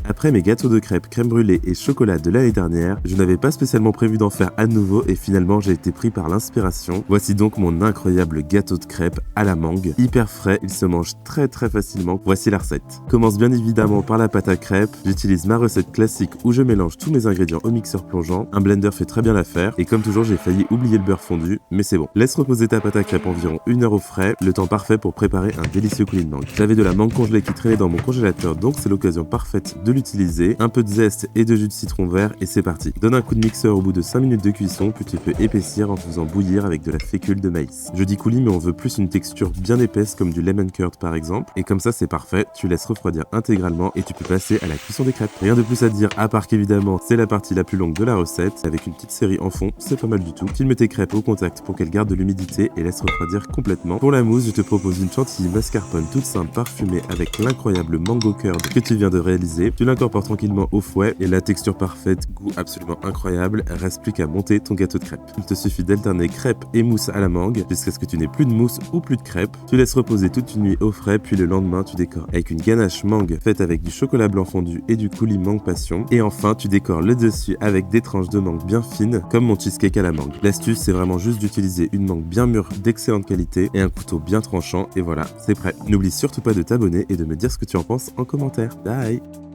Après mes gâteaux de crêpes, crème brûlée et chocolat de l'année dernière, je n'avais pas spécialement prévu d'en faire à nouveau et finalement j'ai été pris par l'inspiration. Voici donc mon incroyable gâteau de crêpes à la mangue. Hyper frais, il se mange très facilement. Voici la recette. Commence bien évidemment par la pâte à crêpes. J'utilise ma recette classique où je mélange tous mes ingrédients au mixeur plongeant. Un blender fait très bien l'affaire et comme toujours j'ai failli oublier le beurre fondu, mais c'est bon. Laisse reposer ta pâte à crêpes environ 1 heure au frais, le temps parfait pour préparer un délicieux coulis de mangue. J'avais de la mangue congelée qui traînait dans mon congélateur donc c'est l'occasion parfaite de l'utiliser. Un peu de zeste et de jus de citron vert et c'est parti. Donne un coup de mixeur au bout de 5 minutes de cuisson puis tu peux épaissir en faisant bouillir avec de la fécule de maïs. Je dis coulis mais on veut plus une texture bien épaisse comme du lemon curd par exemple et comme ça c'est parfait, tu laisses refroidir intégralement et tu peux passer à la cuisson des crêpes. Rien de plus à dire à part qu'évidemment c'est la partie la plus longue de la recette avec une petite série en fond, c'est pas mal du tout. Tu mets tes crêpes au contact pour qu'elles gardent de l'humidité et laisse refroidir complètement. Pour la mousse, je te propose une chantilly mascarpone toute simple parfumée avec l'incroyable mango curd que tu viens de réaliser. Tu l'incorpores tranquillement au fouet et la texture parfaite, goût absolument incroyable, reste plus qu'à monter ton gâteau de crêpes. Il te suffit d'alterner crêpes et mousse à la mangue jusqu'à ce que tu n'aies plus de mousse ou plus de crêpes. Tu laisses reposer toute une nuit au frais puis le lendemain tu décores avec une ganache mangue faite avec du chocolat blanc fondu et du coulis mangue passion. Et enfin tu décores le dessus avec des tranches de mangue bien fines comme mon cheesecake à la mangue. L'astuce c'est vraiment juste d'utiliser une mangue bien mûre d'excellente qualité et un couteau bien tranchant et voilà, c'est prêt. N'oublie surtout pas de t'abonner et de me dire ce que tu en penses en commentaire. Bye!